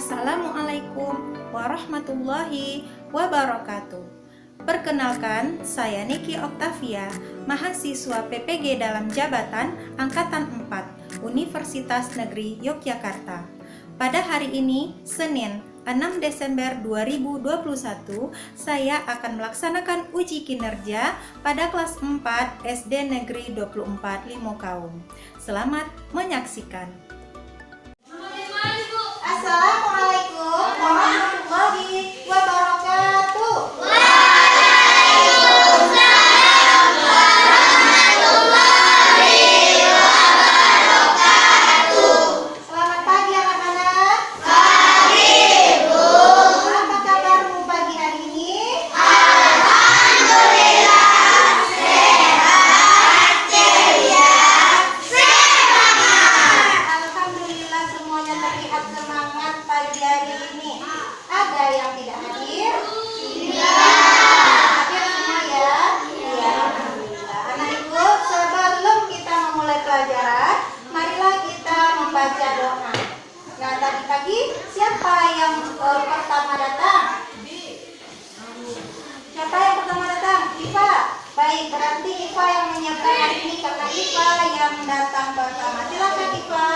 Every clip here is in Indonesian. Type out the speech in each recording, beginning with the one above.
Assalamualaikum warahmatullahi wabarakatuh. Perkenalkan, saya Niki Oktavia, mahasiswa PPG dalam jabatan Angkatan 4, Universitas Negeri Yogyakarta. Pada hari ini, Senin 6 Desember 2021, saya akan melaksanakan uji kinerja pada kelas 4 SD Negeri 24 Limokaum. Selamat menyaksikan. Assalamualaikum warahmatullahi wabarakatuh. Waalaikumsalam warahmatullahi wabarakatuh. Selamat pagi anak-anak. Pagi, Bu. Apa kabarmu pagi hari ini? Alhamdulillah sehat, ceria, semangat. Alhamdulillah semuanya terlihat semangat pagi hari ini. Ada yang tidak hadir? Hadir semua ya? Iya, alhamdulillah. Anak ibu, sebelum kita memulai pelajaran, marilah kita membaca doa. Nah, tadi pagi siapa yang pertama datang? Siapa yang pertama datang? Iva. Baik, berarti Iva yang menyiapkan hari ini karena Iva yang datang pertama. Silakan Iva.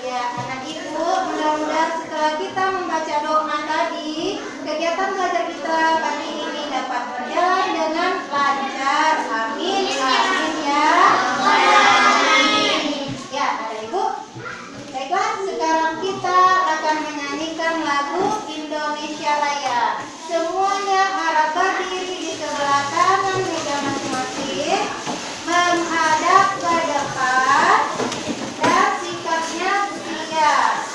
Ya, anak ibu, mudah-mudahan setelah kita membaca doa tadi, kegiatan belajar kita pagi ini dapat berjalan dengan lancar. Amin, amin ya. Ya, anak ibu. Baiklah, sekarang kita akan menyanyikan lagu Indonesia Raya. Semuanya harap berdiri di sebelah kanan meja masing-masing, menghadap ke depan, dan sikapnya siap.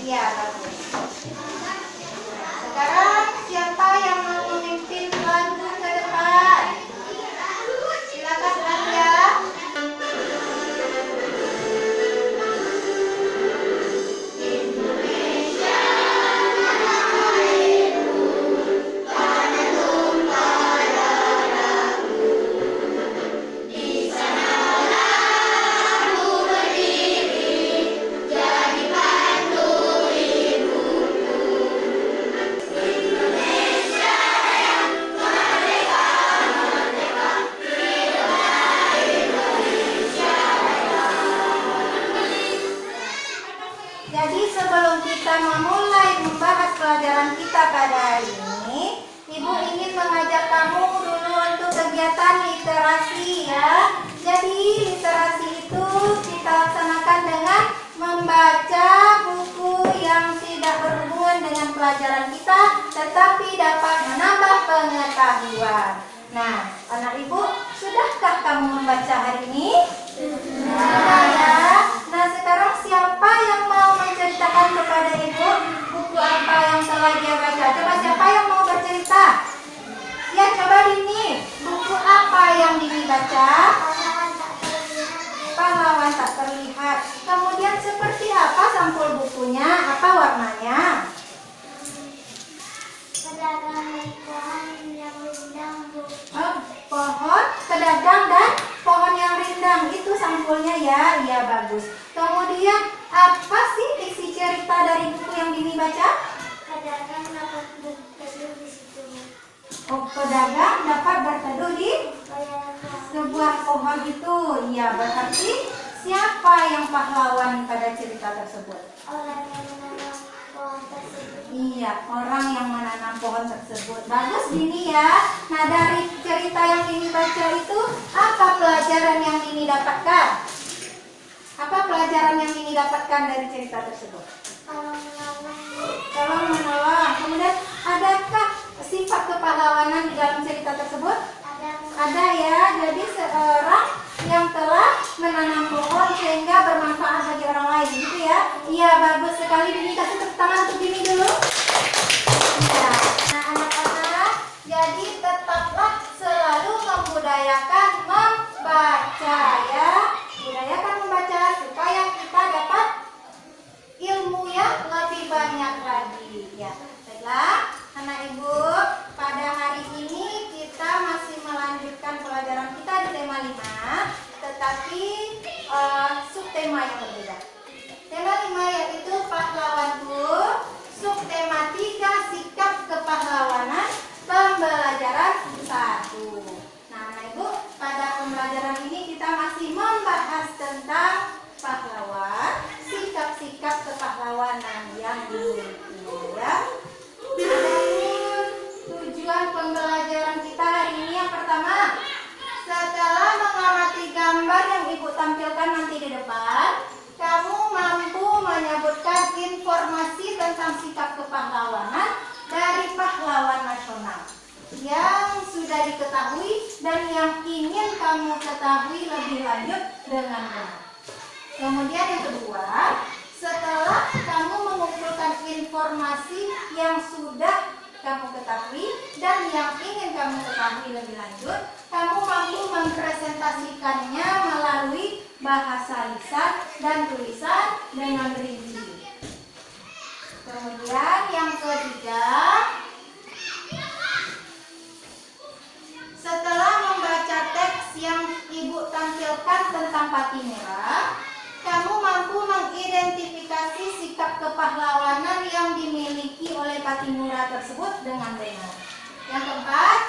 Iya, bagus. Sekarang siapa yang mau memimpin lagu ke depan? Silakan Anda. Jadi sebelum kita memulai membahas pelajaran kita pada hari ini, Ibu ingin mengajak kamu dulu untuk kegiatan literasi ya. Jadi literasi itu kita laksanakan dengan membaca buku yang tidak berhubungan dengan pelajaran kita, tetapi dapat menambah pengetahuan. Nah, anak ibu, sudahkah kamu membaca hari ini? Sudah ya. Nah, sekarang siapa yang mau menceritakan kepada ibu buku apa yang telah dia baca? Coba siapa yang mau bercerita? Ya, coba Dini. Buku apa yang Dini baca? Pahlawan Tak Terlihat. Kemudian seperti apa sampul bukunya? Apa warnanya? Pohon, pedagang, dan pohon yang rindang. Itu sampulnya ya. Iya, bagus. Kemudian apa sih isi cerita dari buku yang Dini baca? Pedagang dapat berteduh di situ. Oh, pedagang dapat berteduh di sebuah pohon itu. Iya, berarti siapa yang pahlawan pada cerita tersebut? Orang yang menanam pohon tersebut Iya, orang yang menanam pohon tersebut. Bagus Dini ya. Nah, dari cerita yang Dini baca itu, apa pelajaran yang Dini dapatkan? Apa pelajaran yang Dini dapatkan dari cerita tersebut? Tolong menolong. Kemudian, adakah sifat kepahlawanan di dalam cerita tersebut? Ada ya. Jadi seorang yang telah menanam pohon sehingga bermanfaat bagi orang lain, gitu ya. Iya, bagus sekali. Dini kasih tepuk tangan untuk Dini dulu. Ya. Nah, anak-anak, jadi tetaplah selalu membudayakan membaca ya. Budayakan membaca supaya kita dapat ilmu yang lebih banyak lagi ya. Baiklah, anak ibu, pada hari ini kita masih melanjutkan pelajaran kita di tema 5, tetapi subtema yang berbeda. Tema 5 yaitu pahlawanku, subtema 3 sikap kepahlawanan, pembelajaran 1. Nah, anak ibu, pada pembelajaran ini kita masih membahas tentang pahlawan, sikap-sikap kepahlawanan yang dimiliki ya. Adapun tujuan pembelajaran kita hari ini yang pertama, setelah mengamati gambar yang ibu tampilkan nanti di depan, kamu mampu menyebutkan informasi tentang sikap kepahlawanan dari pahlawan nasional yang sudah diketahui dan yang ingin kamu ketahui lebih lanjut dengan benar. Kemudian yang kedua, setelah kamu mengumpulkan informasi yang sudah kamu ketahui dan yang ingin kamu ketahui lebih lanjut, kamu mampu mempresentasikannya melalui bahasa lisan dan tulisan dengan rinci. Kemudian yang ketiga, setelah membaca teks yang ibu tampilkan tentang Pati Merah, kamu mampu mengidentifikasi sikap kepahlawanan yang dimiliki oleh Pati Merah tersebut dengan benar. Yang keempat,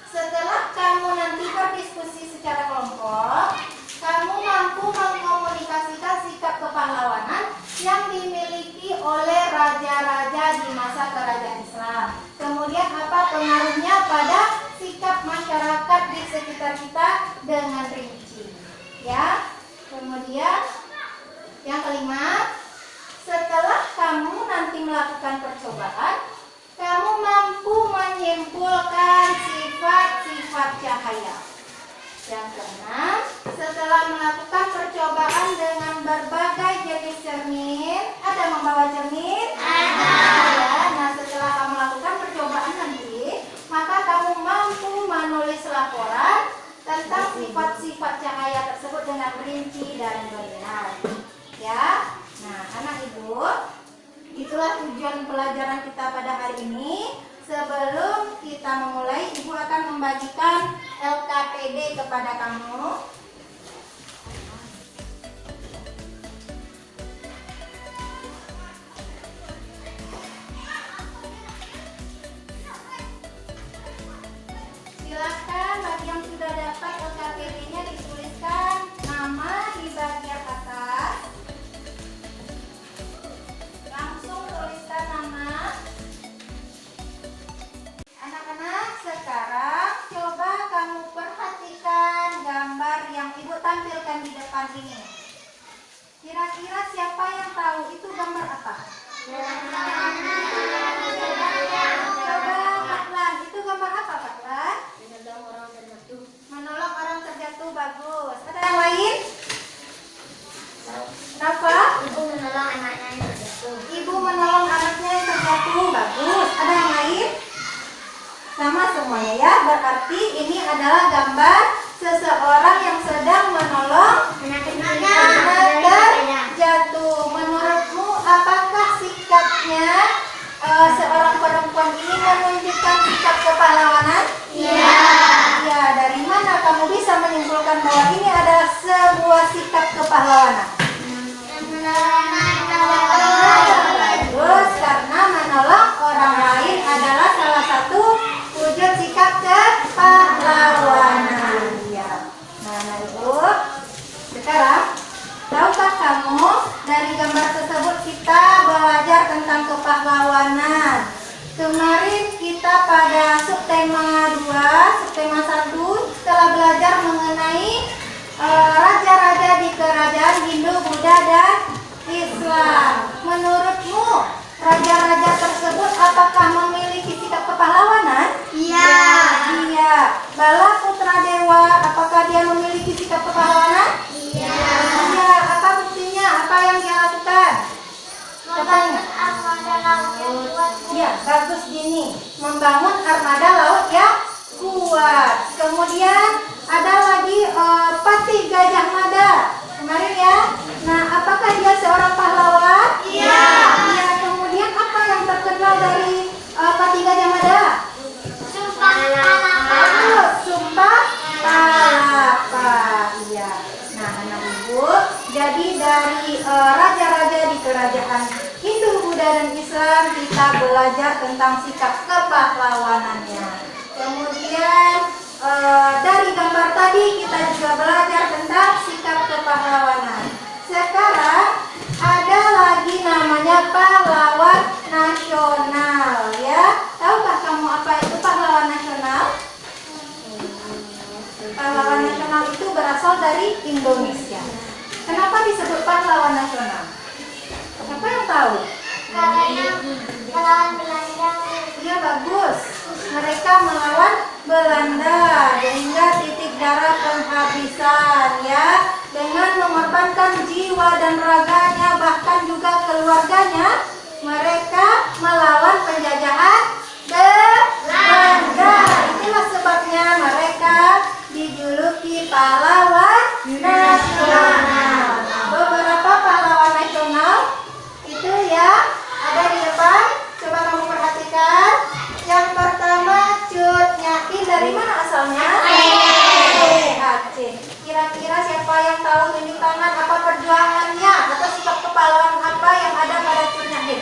setelah kamu nanti berdiskusi secara kelompok, kamu mampu mengkomunikasikan sikap kepahlawanan yang dimiliki oleh raja-raja di masa kerajaan Islam. Kemudian apa pengaruhnya pada sikap masyarakat di sekitar kita dengan rinci. Ya. Kemudian yang kelima, setelah kamu nanti melakukan percobaan, kamu mampu menyimpulkan sifat-sifat cahaya. Yang keenam, setelah melakukan percobaan dengan berbagai jenis cermin, ada membawa cermin? Ada. Ya, nah setelah kamu melakukan percobaan nanti, maka kamu mampu menulis laporan tentang sifat-sifat cahaya tersebut dengan rinci dan benar. Ya, nah anak ibu, itulah tujuan pelajaran kita pada hari ini. Sebelum kita memulai, ibu akan membagikan LKPD kepada kamu. Silakan bagi yang sudah dapat LKPD-nya dituliskan nama di bagian atas. Langsung tuliskan nama. Anak-anak, sekarang coba kamu perhatikan gambar yang ibu tampilkan di depan ini. Kira-kira siapa yang tahu itu gambar apa? Coba Paklan, itu gambar apa Paklan? Menolong orang terjatuh, bagus. Ada yang lain? Kenapa? Ibu menolong anaknya yang terjatuh. Ibu menolong anaknya yang terjatuh, bagus. Ada yang lain? Sama semuanya ya, berarti ini adalah gambar seseorang yang sedang menolong anak terjatuh. Menurutmu apakah sikapnya seorang perempuan ini menunjukkan sikap kepahlawanan? Iya. Ya, dari mana kamu bisa menyimpulkan bahwa ini adalah sebuah sikap kepahlawanan? Bagus, karena menolong orang lain adalah salah satu wujud sikap kepahlawanan. Ya. Nah, ibu, sekarang tahukah kamu dari gambar tersebut kita belajar tentang kepahlawanan? tema 1 telah belajar mengenai raja-raja di kerajaan Hindu, Buddha, dan Islam. Menurutmu raja-raja tersebut apakah memiliki sikap kepahlawanan? Iya. Iya. Bala putra dewa, apakah dia memiliki sikap kepahlawanan? Iya. Iya. Apa buktinya? Apa yang dia lakukan? Katanya. Armada laut yang kuat. Ya, bagus gini. Membangun armada laut yang kuat. Kemudian ada lagi Patih Gajah Mada. Kemarin ya. Nah, apakah dia seorang pahlawan? Iya. Iya. Kemudian apa yang terkenal dari Patih Gajah Mada? Sumpah Palapa. Sumpah Palapa. Iya. Nah, anak ibu, jadi dari raja-raja di kerajaan Hindu, Buddha, dan Islam kita belajar tentang sikap kepahlawanannya. Kemudian dari gambar tadi kita juga belajar tentang sikap kepahlawanan. Sekarang ada lagi namanya pahlawan nasional, ya. Tahukah kamu apa itu pahlawan nasional? Pahlawan nasional itu berasal dari Indonesia. Kenapa disebut pahlawan nasional? Siapa yang tahu? Karena melawan Belanda. Iya, bagus. Mereka melawan Belanda hingga titik darah penghabisan, ya, dengan mengorbankan jiwa dan raganya, bahkan juga keluarganya. Mereka melawan penjajahan Belanda. Itulah sebabnya mereka dijuluki pahlawan nasional. Beberapa pahlawan nasional itu ya ada di depan. Coba kamu perhatikan. Yang pertama Cut Nyain, dari mana asalnya? Aceh. Kira-kira siapa yang tahu, tunjuk tangan, apa perjuangannya atau sikap kepahlawanan apa yang ada pada Cut Nyain?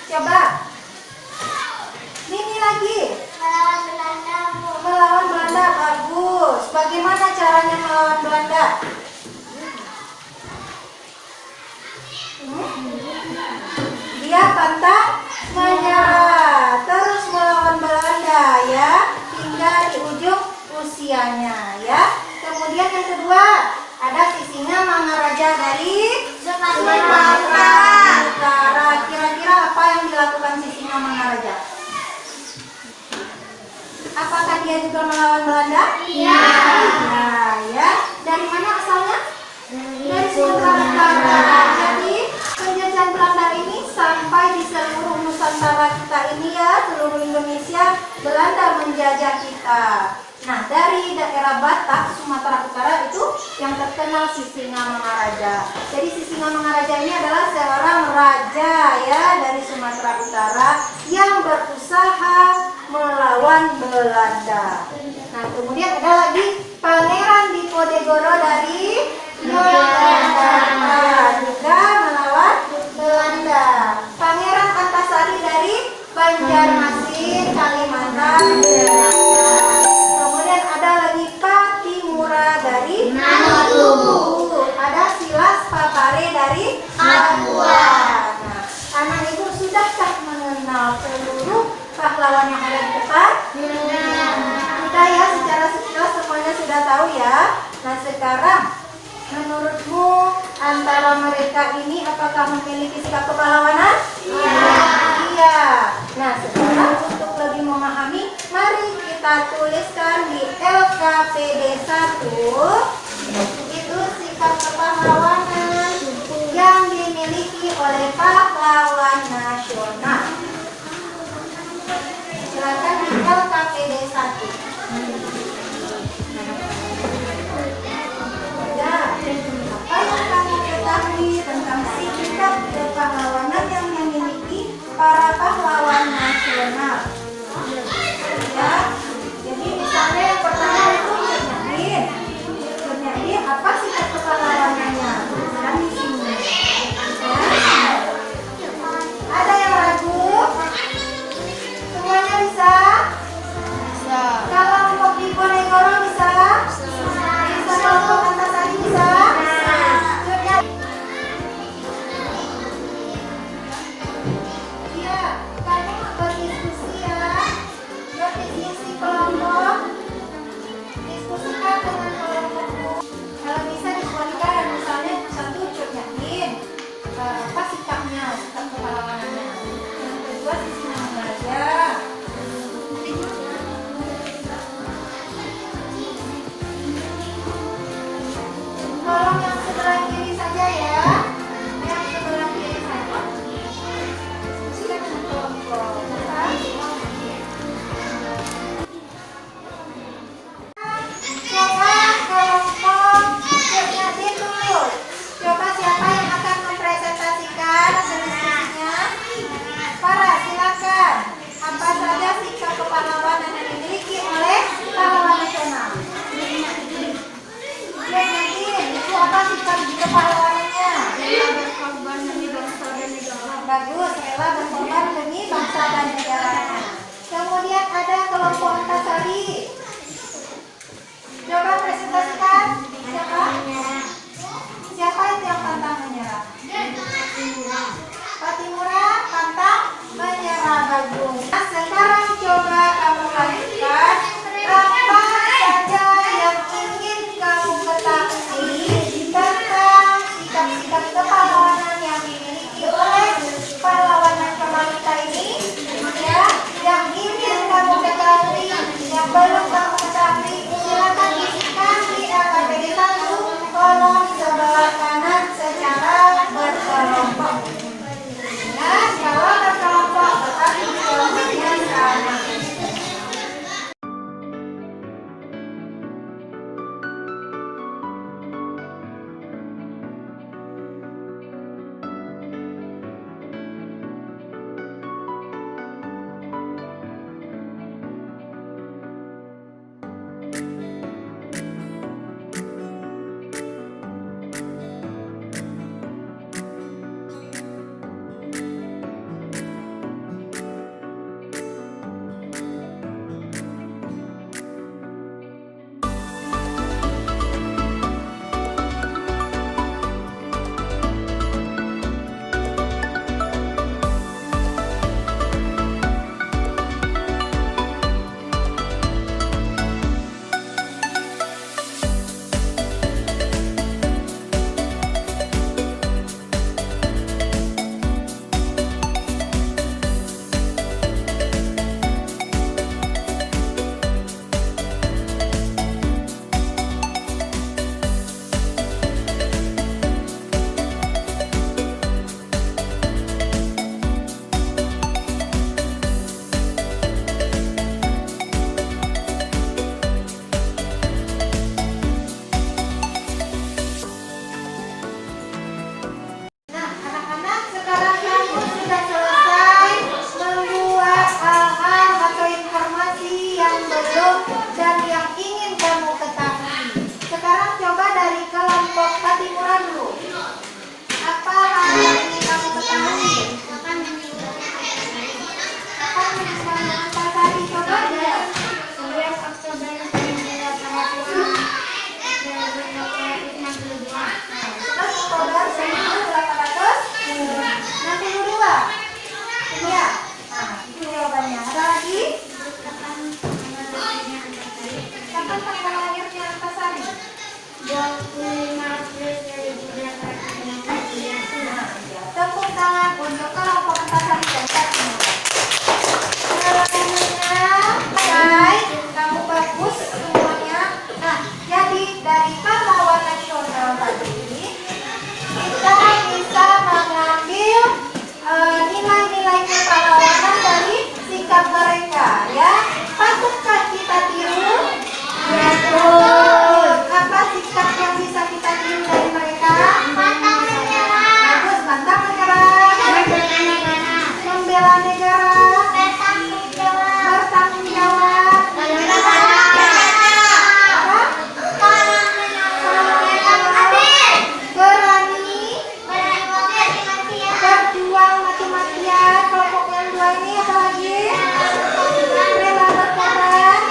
Coba. Ini lagi. Melawan Belanda. Melawan Belanda, bagus. Bagaimana caranya melawan Belanda? Dia pantang menyerah, terus melawan Belanda, ya, hingga di ujung usianya, ya. Kemudian yang kedua ada Sisingamangaraja dari Sumatera Utara. Kira-kira apa yang dilakukan Sisingamangaraja? Apakah dia juga melawan Belanda? Iya. Nah, ya. Dari mana asalnya? Dari Sumatera Utara. Jadi penjajahan Belanda ini sampai di seluruh Nusantara kita ini, ya, seluruh Indonesia, Belanda menjajah kita. Nah, dari daerah Batak, Sumatera Utara itu yang terkenal Sisingamangaraja. Jadi Sisingamangaraja ini adalah seorang raja, ya, dari Sumatera Utara yang berusaha melawan Belanda. Nah, kemudian ada lagi Pangeran Diponegoro dari Yogyakarta, juga melawan Belanda. Pangeran Antasari dari Banjarmasin, Kalimantan Selatan. Kemudian ada lagi Patimura dari Maluku. Ada Silas Papare dari Papua. Nah, anak ibu sudahkah mengenal seluruh pahlawan yang ada di depan? Sudah, ya, secara sekilas semuanya sudah tahu, ya. Nah, sekarang menurutmu antara mereka ini apakah memiliki sikap kepahlawanan? Iya. Iya. Nah, sekarang untuk lebih memahami, mari kita tuliskan di LKPD 1 itu sikap kepahlawanan yang dimiliki oleh pahlawan nasional. Silakan di LKPD 1. Ya, apa yang kamu ketahui tentang sikap kepahlawanan yang dimiliki para pahlawan nasional? Ya, jadi misalnya yang pertama itu Cut apa sikap kepahlawanannya? Kan di sini. Ya. Ada yang ragu? Semuanya bisa? Bisa. kapan tanggal lahirnya Antasari? 25 April 1863. Nah, ya. Tepuk tangan untuk kelompok Antasari dan Fatimura. Baik, kamu bagus semuanya. Nah, jadi dari pahlawan nasional tadi kita bisa mengambil nilai-nilai kepahlawanan dari sikap mereka, ya. Patutkah kita tiru? Betul. Apa sikap yang bisa kita tiru dari mereka? Pantang menyerah. Bagus, pantang menyerah. Membela negara. Bertanggung jawab. Berani. Berjuang mati-matian. Kelompok yang dua ini apa lagi? Rela berkorban.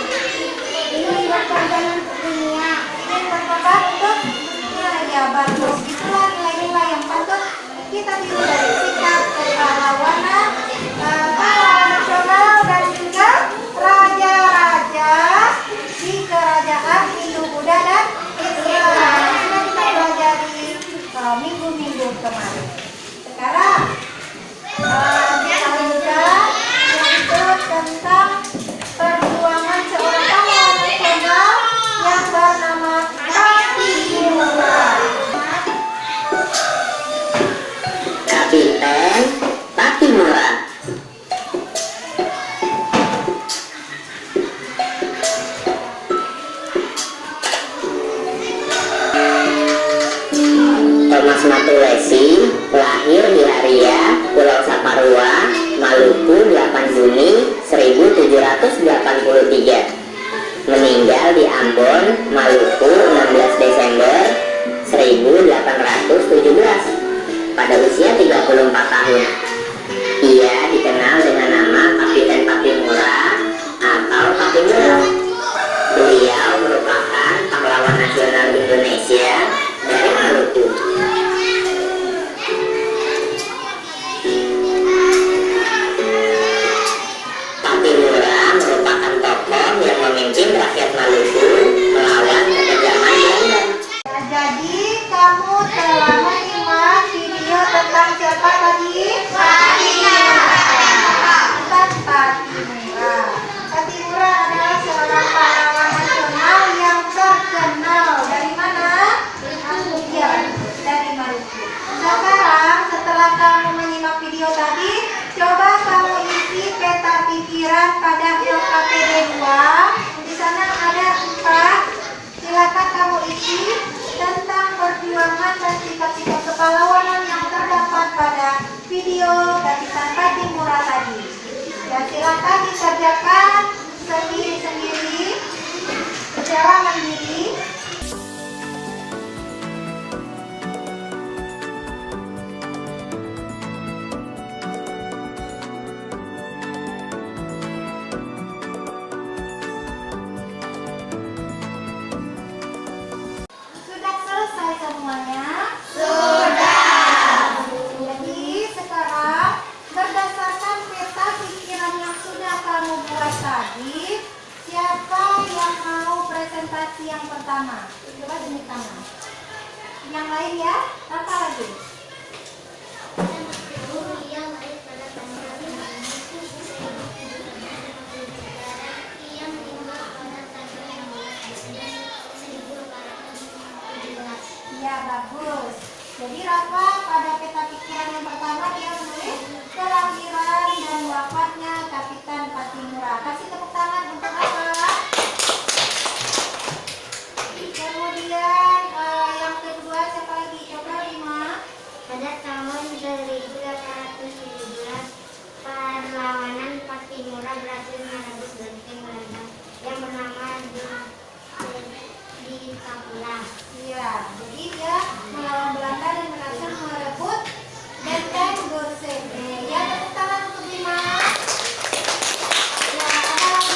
Ini berkorban untuk dunia. Ini berkorban untuk dunia. Ya bagus. Itulah nilai-nilai yang patut kita tiru dari sikap kepahlawanan pahlawan nasional dan juga raja-raja di kerajaan Hindu-Buddha dan Islam. Sudah kita pelajari minggu-minggu kemarin. Sekarang kita lanjutkan yaitu tentang perjuangan seorang pahlawan nasional yang bernama Patimura. Kapiten Patimura. Thomas Matulesi lahir di Haria, Pulau Saparua, Maluku 8 Juni 1783. Meninggal di Ambon, Maluku 16 Desember 1817 pada usia 34 tahun. Ia dikenal dengan nama Kapiten Patimura atau Patimura. Beliau merupakan pahlawan nasional Indonesia dari Maluku. Patimura merupakan tokoh yang memimpin rakyat Maluku melawan kekejaman Belanda. Nah, jadi kamu telah menyimak video tentang siapa tadi? Patimura. Patimura adalah seorang pahlawan nasional yang terkenal. Dari mana? Iya, dari Maluku. Sekarang setelah kamu menyimak video tadi, coba kamu isi peta pikiran pada LKPD 2. Di sana ada 4. Silakan kamu isi tentang perjuangan dan sikap-sikap kepahlawanan yang terdapat pada video Kapitan Patimura tadi. Ya, silakan dikerjakan sendiri-sendiri secara mandiri. Sudah selesai semuanya? Sudah. Jadi sekarang berdasarkan peta pikiran yang sudah kamu buat tadi, siapa yang mau presentasi yang pertama? Coba tunjuk tangan. Yang lain ya? Apa lagi? Yang baik pada tanggal 5 yang tinggal pada tanggal 16 Desember 1817. Ya, bagus. Jadi Rafa pada peta pikiran yang pertama dia menulis kelahiran dan wafatnya Kapitan Patimura. Kasih tepuk tangan untuk Rafa. Kemudian yang kedua siapa lagi? Coba Rima. Pada tahun 1817, perlawanan Patimura berhasil menembus benteng Belanda yang bernama di Papua. Iya, jadi dia melawan Belanda dan berhasil merebut benteng Gorsede. Ya, tepuk tangan untuk Rima. Ya, apa lagi?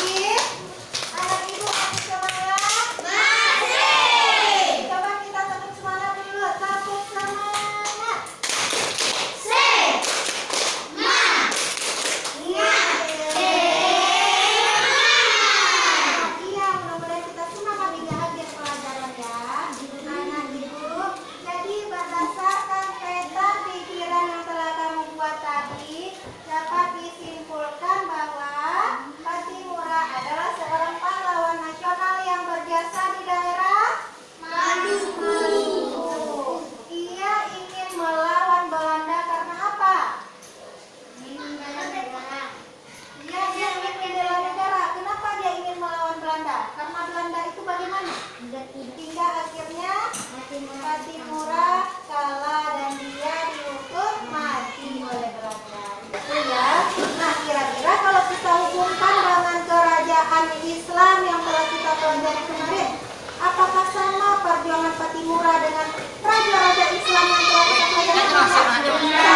kemarin? Apakah sama perjuangan Patimura dengan raja-raja Islam yang telah kita pelajari? Sama ya,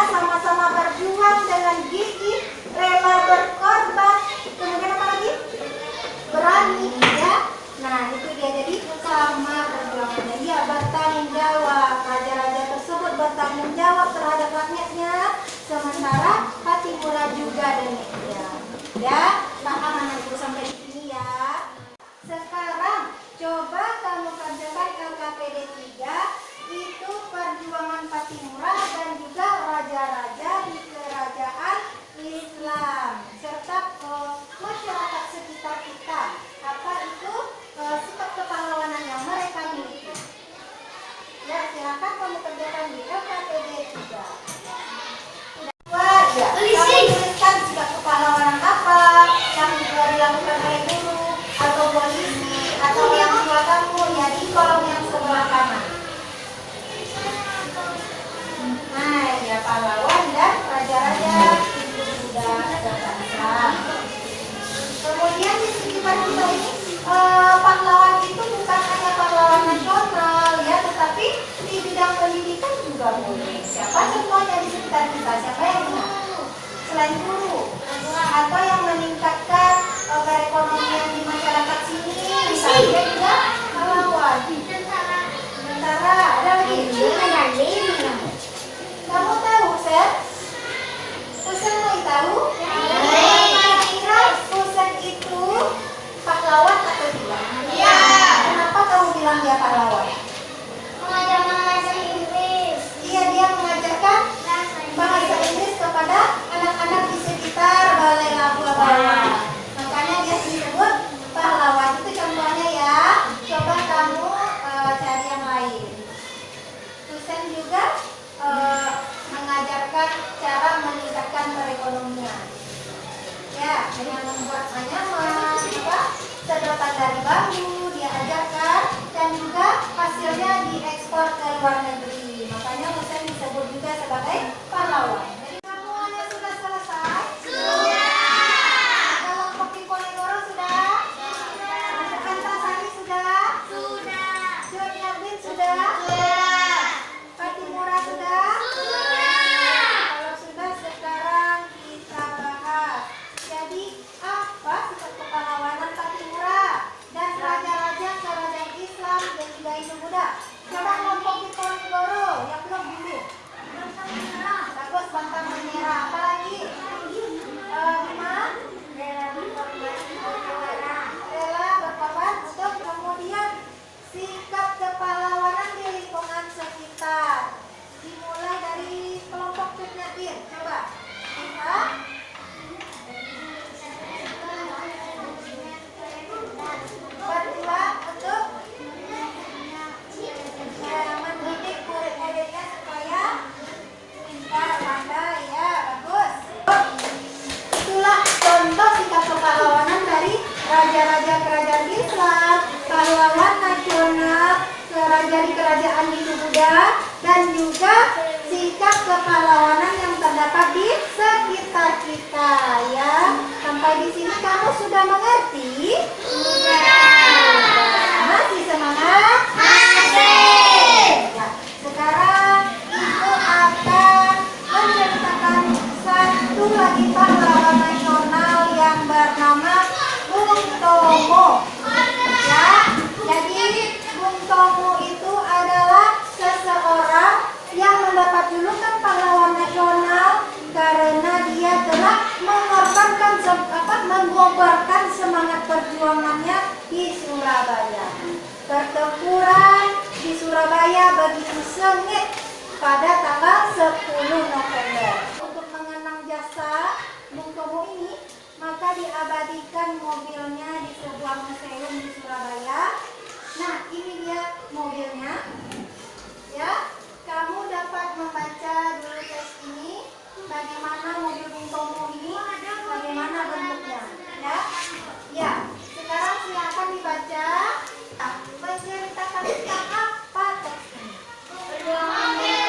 sama-sama berjuang dengan gigih, rela berkorban, kemudian apa lagi? Berani ya. Nah itu dia, jadi sama perjuangannya. Dia bertanggung jawab, raja-raja tersebut bertanggung jawab terhadap rakyatnya, sementara Patimura juga demikian. Ya, paham anak-anakku sampai di sini ya. Sekarang coba kamu kerjakan LKPD 3, itu perjuangan Patimura dan juga raja-raja di kerajaan Islam serta masyarakat sekitar kita. Apa itu sifat kepahlawanan yang mereka miliki. Ya, silakan kamu kerjakan di LKPD 3. Wah, ya, kamu tuliskan sifat kepahlawanan apa yang dilakukan oleh guru atau polisi atau orang tua kamu ya di kolom yang sebelah kanan. Nah, ya pahlawan dan raja-raja itu sudah bangsa. Kemudian di sekitar kita ini pahlawan itu bukan hanya pahlawan nasional ya, tetapi di bidang pendidikan juga boleh. Siapa contohnya di sekitar kita? Siapa yang ingat? Selain guru atau yang meningkatkan perekonomian di masyarakat sini, misalnya juga pahlawan. Tentara, ada lagi? Kamu tahu, Sen? Husein mau tahu? Kira-kira Husein itu pahlawan atau tidak? Iya. Kenapa kamu bilang dia pahlawan? Mengajar bahasa Inggris. Iya, dia mengajarkan bahasa Inggris kepada anak-anak di sekitar Balai Labuan Bawah. Makanya dia disebut pahlawan. Itu contohnya ya. Coba kamu cari yang lain. Husein juga mengajarkan cara meningkatkan perekonomian. Ya, dengan membuat anyaman, sedotan dari bambu dia ajarkan, dan juga hasilnya diekspor ke luar negeri. Makanya Husein disebut juga sebagai pahlawan. Jadi semuanya sudah selesai? Sudah. Kalau kopi Ponegoro sudah? Sudah. Antasari sudah? Sudah. Syed Nurdin sudah? Sudah. Patimura sudah? Sudah. Kalau sudah, sekarang kita bahas. Jadi apa sifat kepahlawanan Patimura dan raja-raja kerajaan Islam dan juga Hindu-Buddha? Coba kelompok di Ponegoro yang belum dulu. Bagus, pantang menyerah. Apa lagi? Bima? Rela berkorban untuk kemudian sikap kepahlawanan di lingkungan sekitar. Dimulai dari kelompok Cutnyatin. Coba kita berjuang untuk mendidik murid-muridnya supaya pintar, pandai ya, bagus. Itulah contoh sikap kepahlawanan dari raja-raja kerajaan Islam, pahlawan nasional, raja di kerajaan Hindu-Buddha, dan juga sikap kepahlawanan yang terdapat di sekitar kita ya. Sampai di sini kamu sudah mengerti? Masih semangat? Masih. Ya, sekarang Ibu akan menceritakan satu lagi pahlawan nasional yang bernama Bung Tomo. Ya, jadi Bung Tomo itu adalah seseorang yang mendapat julukan pahlawan nasional karena dia telah mengobarkan semangat perjuangannya di Surabaya. Pertempuran di Surabaya begitu sengit pada tanggal 10 November. Untuk mengenang jasa Bung Tomo ini, maka diabadikan mobilnya di sebuah museum di Surabaya. Nah, ini dia mobilnya. Ya, kamu dapat membaca dulu teks ini, bagaimana mobil Bung Tomo ini, bagaimana bentuknya. Ya, ya. Sekarang silakan dibaca. Menceritakan tentang apa teks ini? Mobil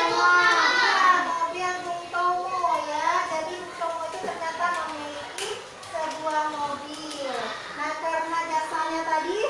Bung Tomo ya. Jadi Bung Tomo itu ternyata memiliki sebuah mobil. Nah, karena jasanya tadi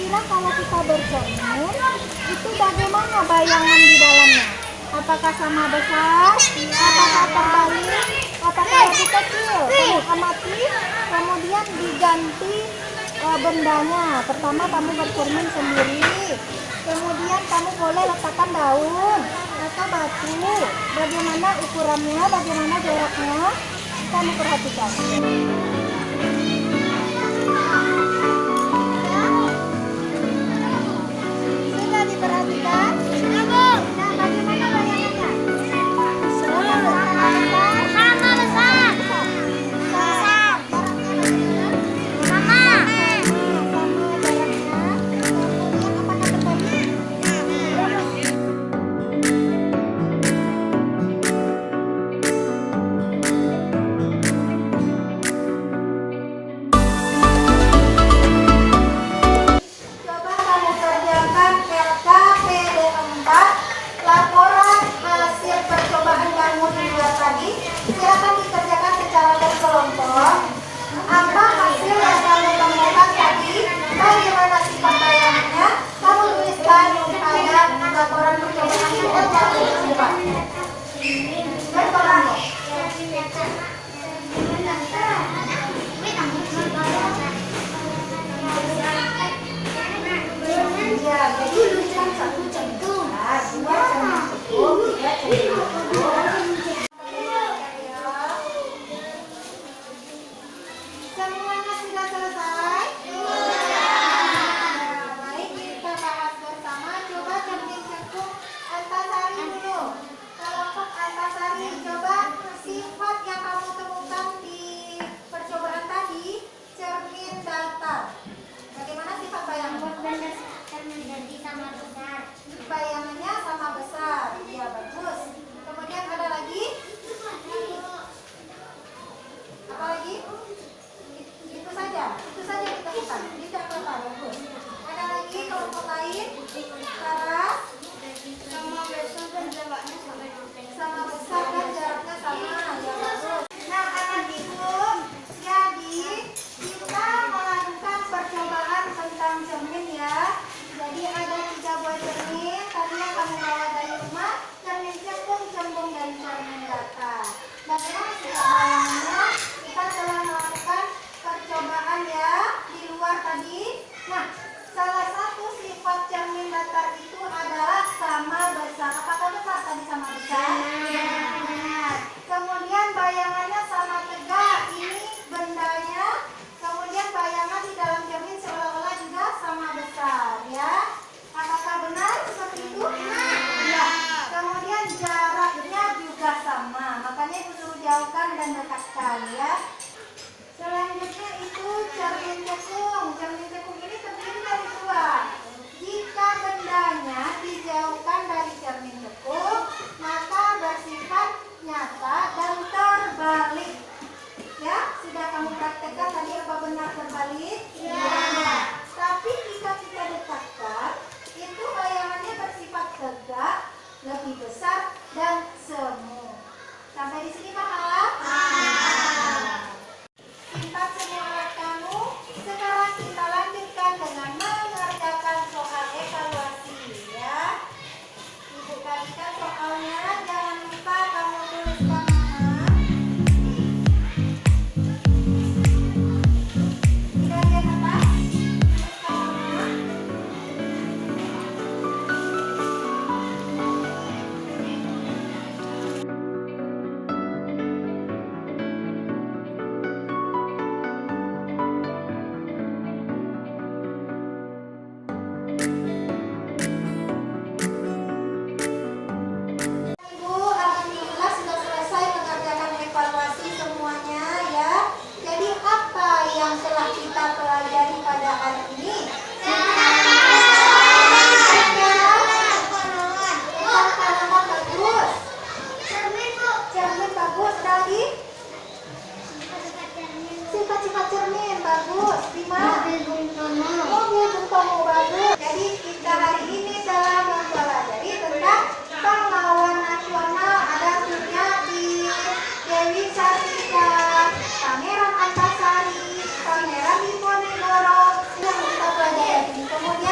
kira-kira kalau kita bercermin itu bagaimana bayangan di dalamnya? Apakah sama besar? Apakah terbalik? Apakah lebih kecil? Kamu amati, kemudian diganti bendanya. Pertama kamu bercermin sendiri, kemudian kamu boleh letakkan daun atau batu. Bagaimana ukurannya, bagaimana jaraknya, kamu perhatikan. Sudah diperhatikan? Sudah, Bu. Nah, bagaimana bayangannya? Sama besar. Sama besar. Besar. Sama. Sama jaraknya. Kemudian apakah terbalik? Coba kamu kerjakan LKPD 4, laporan hasil percobaan kamu di luar tadi. Silakan dikerjakan secara berkelompok. Apa hasil yang kamu temukan tadi? Bagaimana sifat bayangannya? Kamu tuliskan pada laporan percobaan di LKPD 4. Berkelompok. Ya, jadi tuliskan satu centung. Nah, dua centung, tiga centung. Semuanya sudah selesai? Baik, kita bahas bersama. Coba cermin cekung Antasari dulu. Kelompok Antasari, coba sifat yang kamu temukan di percobaan tadi, cermin datar. Bagaimana sifat bayangan? Menjadi sama besar. Bayangannya sama besar. Iya, bagus. Kemudian ada lagi? Apa lagi? Itu saja ditemukan. Tidak apa-apa, bagus. Ada lagi kelompok lain? Saras? Sama besar dan jaraknya sama juga. Sama besar dan jaraknya sama. Ya, bagus. Nah, anak ibu, jadi kita melakukan percobaan tentang cermin ya. Jadi ada 3 buah cermin. Tadi yang kamu bawa dari rumah, cermin cembung dan cermin datar. Bagaimana sifat bayangannya? Kita telah melakukan percobaan ya di luar tadi. Nah, salah satu sifat cermin datar itu adalah sama besar. Apakah benar tadi sama besar? Benar. Kemudian bayangannya sama tegak. Ini bendanya. Kemudian bayangan di dalam cermin seolah-olah juga sama besar ya. Apakah benar seperti itu? Ya. Kemudian jaraknya juga sama. Makanya ibu suruh jauhkan dan dekatkan ya. Selanjutnya itu cermin cekung. Cermin cekung ini terdiri dari 2. Jika bendanya dijauhkan dari cermin cekung, maka bersifat nyata dan terbalik. Ya, sudah kamu praktekkan tadi apa benar terbalik? Ya. Tapi jika kita dekatkan, itu bayangannya bersifat tegak, lebih besar dan semu. Sampai di sini paham? Simpan semua alat kamu. Sekarang kita lanjutkan dengan mengerjakan soal evaluasi ya. Ibu bagikan soalnya, jangan lupa kamu tuliskan nama. Di bagian atas, tuliskan nama. Ibu, alhamdulillah sudah selesai mengerjakan evaluasi semuanya ya. Jadi apa yang telah kita pelajari pada hari ini? Tanaman bagus. Cermin bagus tadi. Sifat-sifat cermin bagus. 5. Mobil Bung Tomo bagus. Jadi kita hari ini telah mempelajari tentang pahlawan nasional. Ada Suryati, Dewi Sartika, Pangeran Antasari, Pangeran Diponegoro. Yang kita pelajari. Kemudian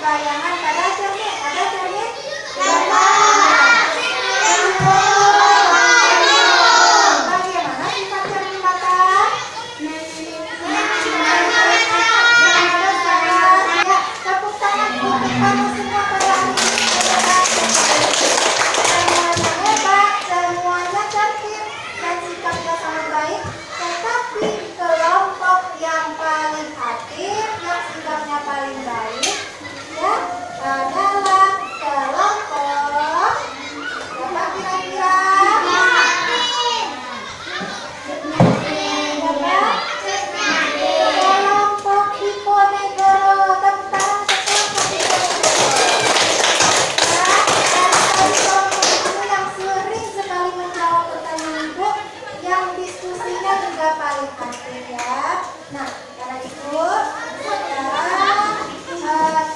bayangan pada cermin. Ada cermin? Bagaimana sifat cermin mata? Ya, tepuk tangan untuk kamu semua pada hari ini. Semuanya hebat, semuanya tertib, dan sikapnya sangat baik. Tetapi kelompok yang paling aktif, yang sikapnya paling baik, ya, adalah kelompok siapa kira-kira? Kelompok Diponegoro. Tepuk tangan untuk kelompok Diponegoro. Dan yang sering sekali menjawab pertanyaan ibu, yang diskusinya juga paling aktif ya. Nah, karena itu sekarang